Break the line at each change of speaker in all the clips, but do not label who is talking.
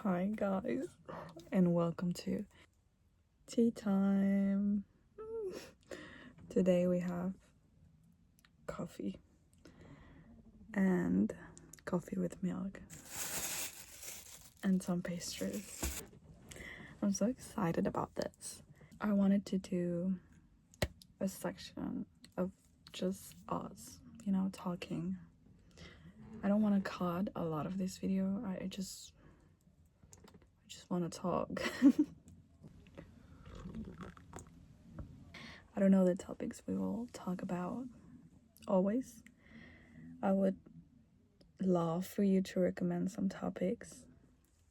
Hi guys, and welcome to tea time. Today we have coffee and coffee with milk and some pastries. I'm so excited about this. I wanted to do a section of just us, talking. I don't want to cut a lot of this video. I just want to talk. I don't know the topics we will talk about always. I would love for you to recommend some topics,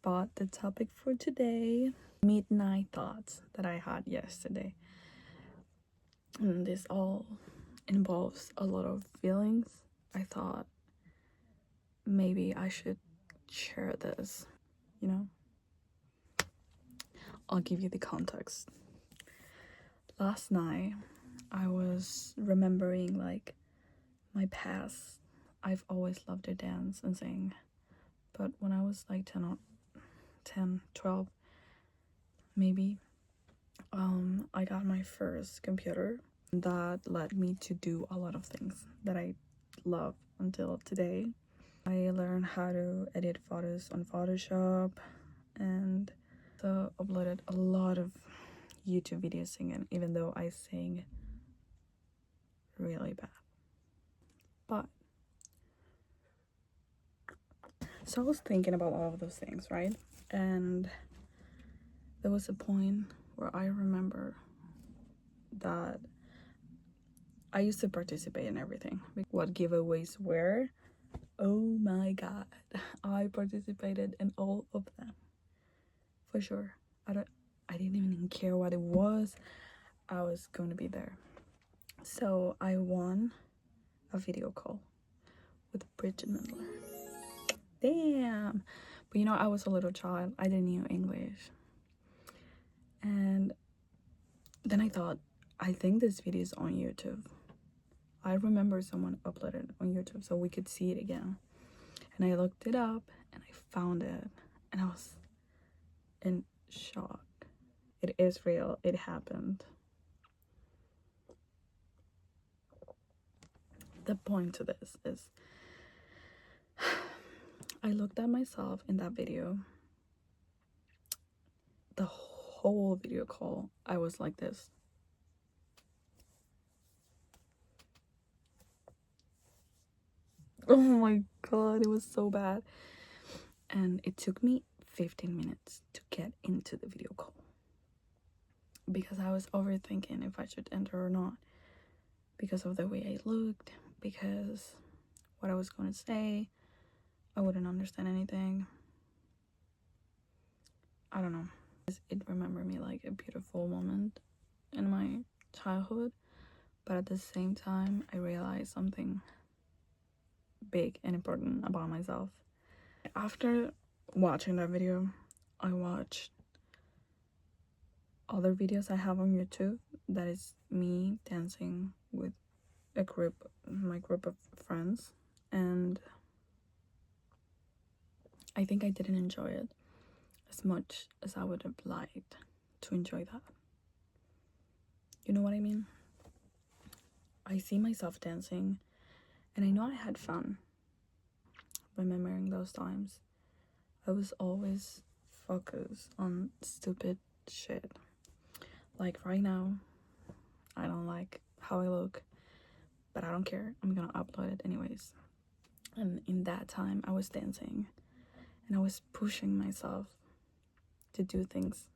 but the topic for today, midnight thoughts that I had yesterday. And this all involves a lot of feelings. I thought maybe I should share this, I'll give you the context. Last night, I was remembering like my past. I've always loved to dance and sing, but when I was like 10, 12 maybe, I got my first computer. That led me to do a lot of things that I love until today. I learned how to edit photos on Photoshop and so uploaded a lot of YouTube videos singing, even though I sing really bad. But so I was thinking about all of those things, right? And there was a point where I remember that I used to participate in everything. What giveaways were? Oh my god, I participated in all of them. For sure. I didn't even care what it was. I was going to be there. So I won a video call with Bridget Mendler. Damn. But I was a little child. I didn't know English. And then I thought, I think this video is on YouTube. I remember someone uploaded it on YouTube so we could see it again. And I looked it up and I found it. And I was in shock. It is real. It happened. The point to this is I looked at myself in that video. The whole video call, I was like this. Oh my god, it was so bad. And it took me 15 minutes to get into the video call because I was overthinking if I should enter or not, because of the way I looked, because what I was going to say, I wouldn't understand anything. I don't know. It remembered me like a beautiful moment in my childhood, but at the same time I realized something big and important about myself. After watching that video, I watched other videos I have on YouTube that is me dancing with my group of friends, and I think I didn't enjoy it as much as I would have liked to enjoy that. You know what I mean? I see myself dancing and I know I had fun remembering those times. I was always focused on stupid shit. Like right now, I don't like how I look, but I don't care. I'm gonna upload it anyways. And in that time, I was dancing and I was pushing myself to do things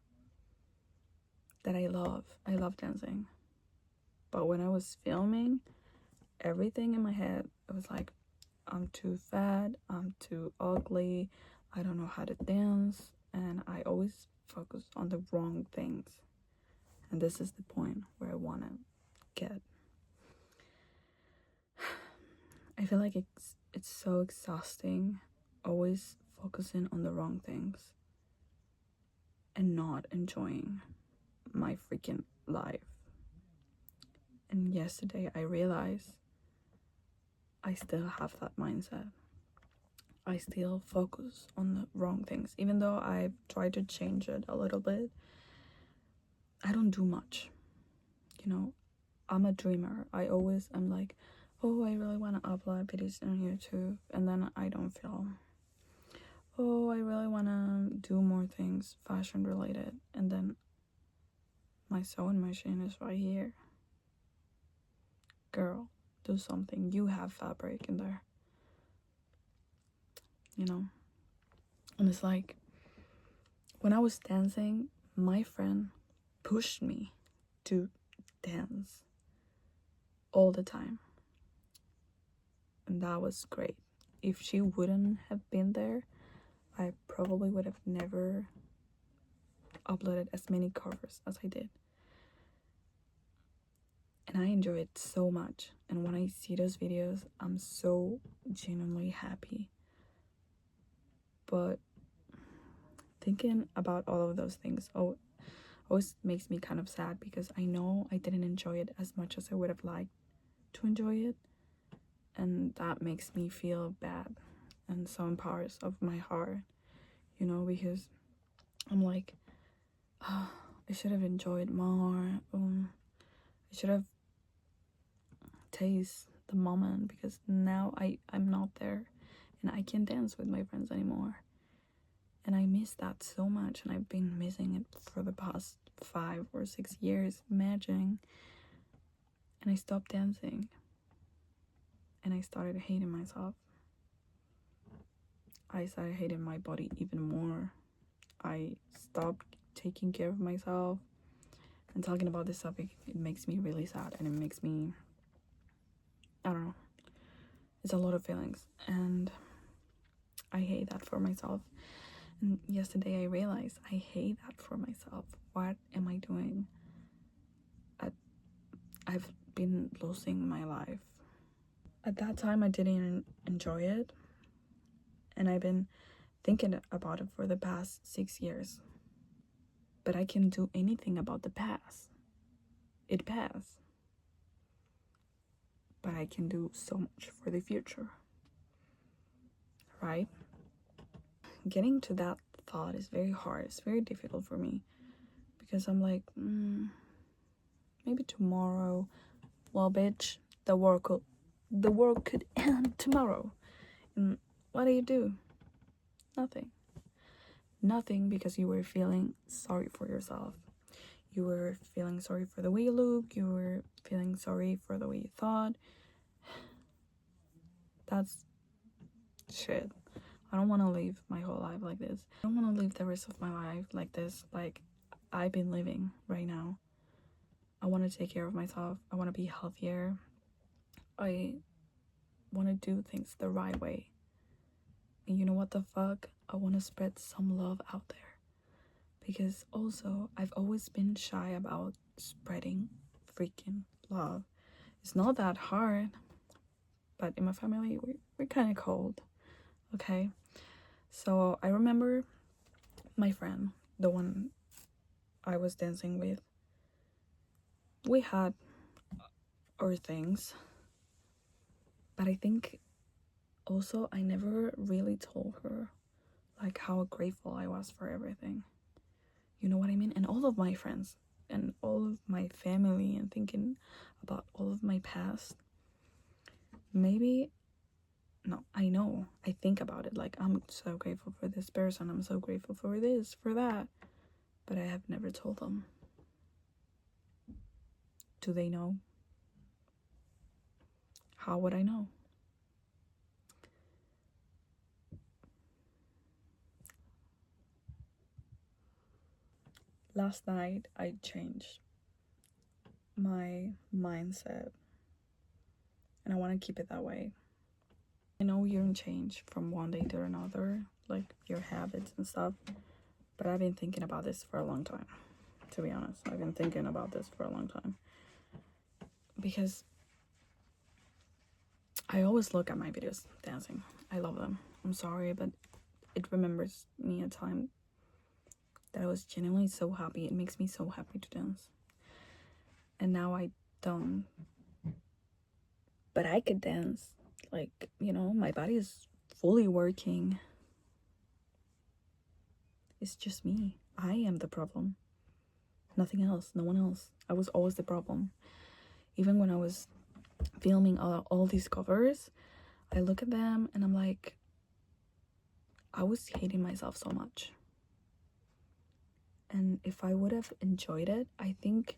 that I love. I love dancing. But when I was filming, everything in my head, it was like, I'm too fat, I'm too ugly, I don't know how to dance, and I always focus on the wrong things. And this is the point where I want to get. I feel like it's so exhausting, always focusing on the wrong things and not enjoying my freaking life. And yesterday I realized I still have that mindset. I still focus on the wrong things. Even though I've tried to change it a little bit, I don't do much. You know, I'm a dreamer. I'm like, oh, I really want to upload videos on YouTube, and then I don't feel, oh, I really want to do more things fashion related, and then my sewing machine is right here. Girl, do something. You have fabric in there, you know. And it's like, when I was dancing, my friend pushed me to dance all the time, and that was great. If she wouldn't have been there, I probably would have never uploaded as many covers as I did. And I enjoy it so much, and when I see those videos, I'm so genuinely happy. But thinking about all of those things always makes me kind of sad, because I know I didn't enjoy it as much as I would have liked to enjoy it, and that makes me feel bad in some parts of my heart, you know, because I'm like, oh, I should have enjoyed more. I should have tasted the moment, because now I'm not there and I can't dance with my friends anymore. And I miss that so much, and I've been missing it for the past 5 or 6 years, imagine. And I stopped dancing, and I started hating myself. I started hating my body even more. I stopped taking care of myself. And talking about this topic, it makes me really sad, and it makes me, I don't know, it's a lot of feelings, and I hate that for myself. And yesterday I realized I hate that for myself. What am I doing? I've been losing my life. At that time I didn't enjoy it, and I've been thinking about it for the past 6 years. But I can't do anything about the past. It passed. But I can do so much for the future. Right? Getting to that thought is very hard. It's very difficult for me, because I'm like, maybe tomorrow. Well, bitch, the world could end tomorrow. And what do? Nothing, because you were feeling sorry for yourself. You were feeling sorry for the way you look. You were feeling sorry for the way you thought. That's shit. I don't want to live my whole life like this. I don't want to live the rest of my life like this, like I've been living right now. I want to take care of myself. I want to be healthier. I want to do things the right way. And you know what the fuck? I want to spread some love out there. Because also, I've always been shy about spreading freaking love. It's not that hard. But in my family, we're kind of cold. Okay? So I remember my friend, the one I was dancing with, we had our things. But I think also I never really told her like how grateful I was for everything. You know what I mean? And all of my friends and all of my family, and thinking about all of my past. Maybe, no, I know, I think about it, like I'm so grateful for this person, I'm so grateful for this, for that, but I have never told them. Do they know? How would I know? Last night I changed my mindset, and I want to keep it that way. I know you don't change from one day to another, like your habits and stuff, but I've been thinking about this for a long time. To be honest, I've been thinking about this for a long time, because I always look at my videos dancing. I love them. I'm sorry, but it remembers me a time that I was genuinely so happy. It makes me so happy to dance. And now I don't. But I could dance. Like, you know, my body is fully working. It's just me. I am the problem. Nothing else. No one else. I was always the problem. Even when I was filming all these covers, I look at them and I'm like, I was hating myself so much. And if I would have enjoyed it, I think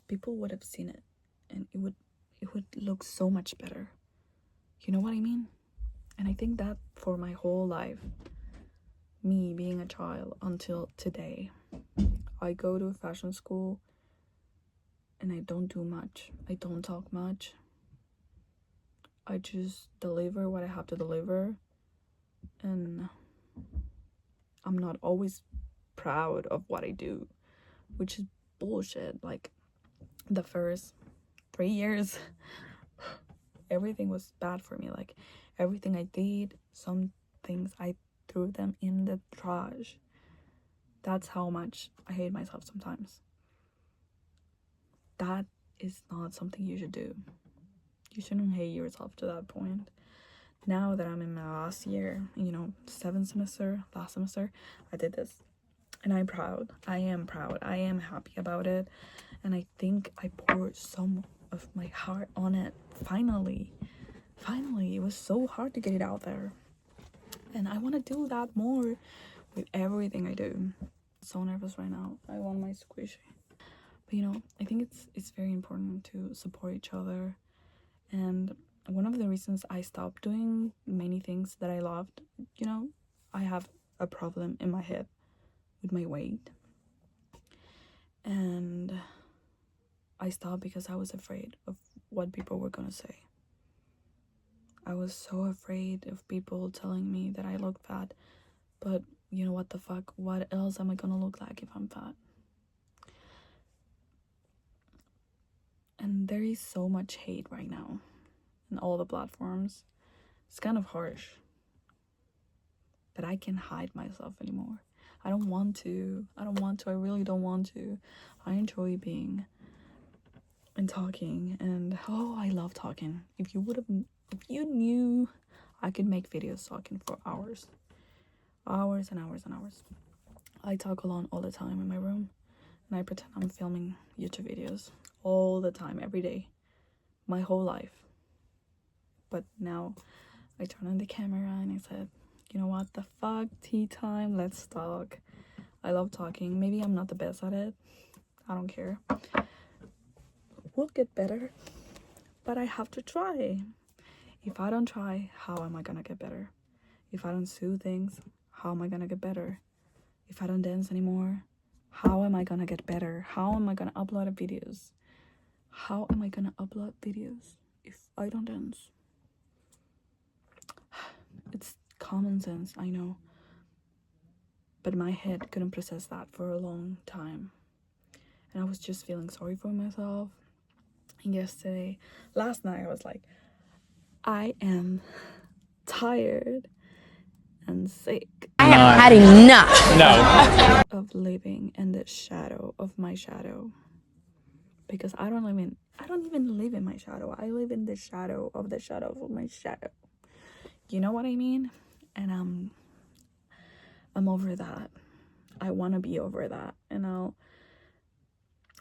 people would have seen it, and it would look so much better. You know what I mean? And I think that for my whole life, me being a child until today, I go to fashion school and I don't do much. I don't talk much. I just deliver what I have to deliver, and I'm not always proud of what I do, which is bullshit. Like, the first 3 years, everything was bad for me. Like, everything I did, some things I threw them in the trash. That's how much I hate myself sometimes. That is not something you should do. You shouldn't hate yourself to that point. Now that I'm in my last year, 7th semester, last semester, I did this. And I'm proud. I am proud. I am happy about it. And I think I poured some of my heart on it. Finally, it was so hard to get it out there. And I want to do that more with everything I do. I'm so nervous right now. I want my squishy. But I think it's very important to support each other. And one of the reasons I stopped doing many things that I loved, I have a problem in my head with my weight. And I stopped because I was afraid of what people were gonna say. I was so afraid of people telling me that I look fat. But what the fuck? What else am I gonna look like if I'm fat? And there is so much hate right now in all the platforms. It's kind of harsh. But I can't hide myself anymore. I don't want to. I really don't want to. I enjoy being and talking, and I love talking. If you knew, I could make videos talking for hours and hours and hours. I talk alone all the time in my room, and I pretend I'm filming YouTube videos all the time, every day, my whole life. But now I turn on the camera and I said, you know what the fuck, tea time, let's talk. I love talking. Maybe I'm not the best at it, I don't care. We'll get better, but I have to try. If I don't try, how am I gonna get better? If I don't do things, how am I gonna get better? If I don't dance anymore, how am I gonna get better? How am I gonna upload videos? How am I gonna upload videos if I don't dance? It's common sense, I know, but my head couldn't process that for a long time, and I was just feeling sorry for myself. And last night I was like, I am tired and sick.
I have had enough.
Of living in the shadow of my shadow, because I don't even live in my shadow. I live in the shadow of my shadow. You know what I mean? And I'm over that. I want to be over that, and I'll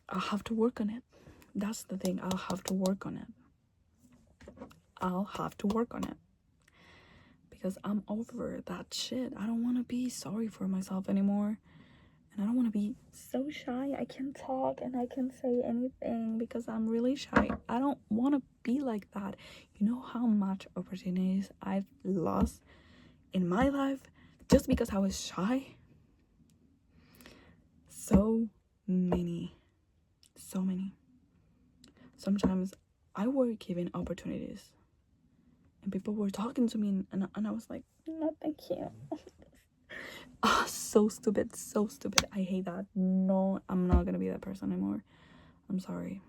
have to work on it. That's the thing. I'll have to work on it because I'm over that shit. I don't want to be sorry for myself anymore, and I don't want to be so shy. I can't talk and I can't say anything because I'm really shy. I don't want to be like that. You know how much opportunities I've lost in my life just because I was shy? So many. Sometimes I were given opportunities and people were talking to me, and I was like, no, thank you. So stupid. I hate that. No, I'm not gonna be that person anymore. I'm sorry.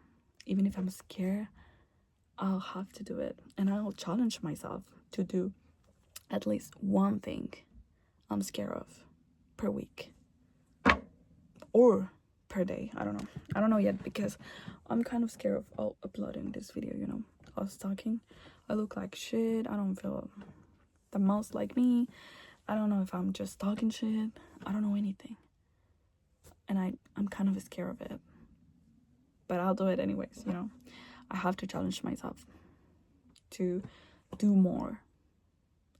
Even if I'm scared, I'll have to do it, and I'll challenge myself to do at least one thing I'm scared of per week or per day. I don't know yet, because I'm kind of scared of uploading this video. I was talking, I look like shit, I don't feel the most like me. I don't know if I'm just talking shit. I don't know anything. And I'm kind of scared of it. But I'll do it anyways, you know. I have to challenge myself to do more.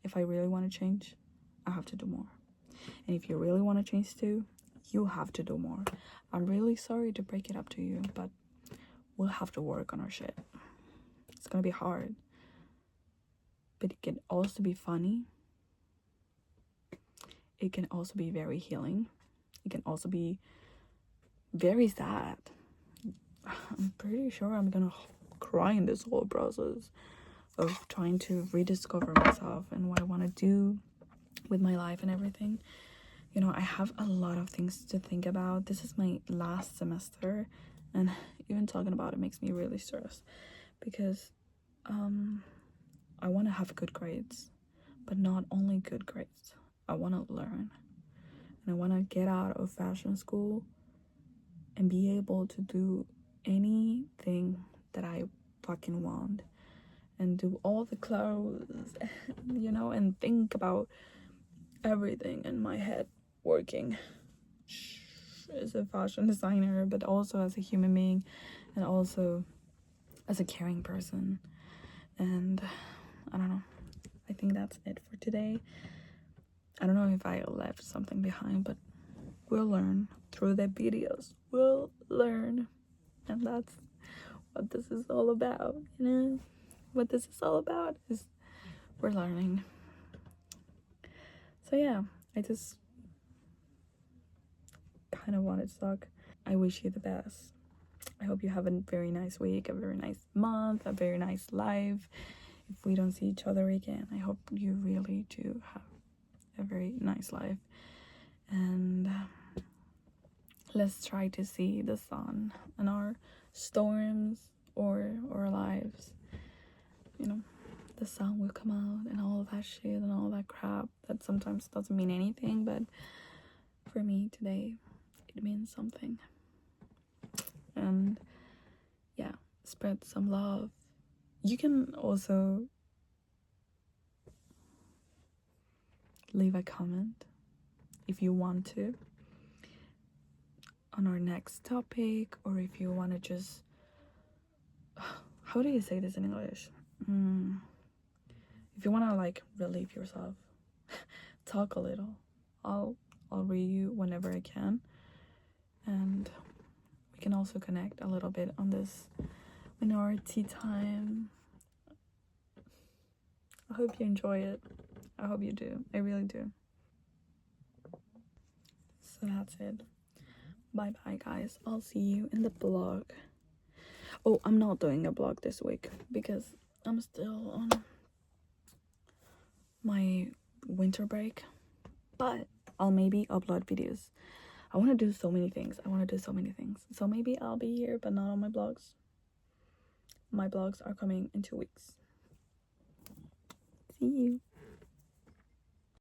If I really want to change, I have to do more. And if you really want to change too, you have to do more. I'm really sorry to break it up to you, but we'll have to work on our shit. It's gonna be hard. But it can also be funny. It can also be very healing. It can also be very sad. I'm pretty sure I'm gonna cry in this whole process of trying to rediscover myself and what I want to do with my life and everything. You know, I have a lot of things to think about. This is my last semester, and even talking about it makes me really stressed because I want to have good grades, but not only good grades. I want to learn, and I want to get out of fashion school and be able to do anything that I fucking want and do all the clothes, you know, and think about everything in my head working as a fashion designer, but also as a human being and also as a caring person. And I don't know, I think that's it for today. I don't know if I left something behind, but we'll learn through the videos. We'll learn, and that's what this is all about, you know. What this is all about is we're learning. So yeah, I just kind of wanted to talk. I wish you the best. I hope you have a very nice week, a very nice month, a very nice life. If we don't see each other again, I hope you really do have a very nice life. And let's try to see the sun in our storms or our lives. You know, the sun will come out and all that shit and all that crap that sometimes doesn't mean anything, but for me today it means something. And yeah, spread some love. You can also leave a comment if you want to on our next topic, or if you want to just, how do you say this in English? If you want to like relieve yourself, talk a little. I'll read you whenever I can, and we can also connect a little bit on this minority time. I hope you enjoy it. I hope you do. I really do. So that's it. Bye bye guys. I'll see you in the blog. Oh, I'm not doing a blog this week because I'm still on my winter break, but I'll maybe upload videos. I want to do so many things. So maybe I'll be here, but not on my blogs. My blogs are coming in 2 weeks. See you.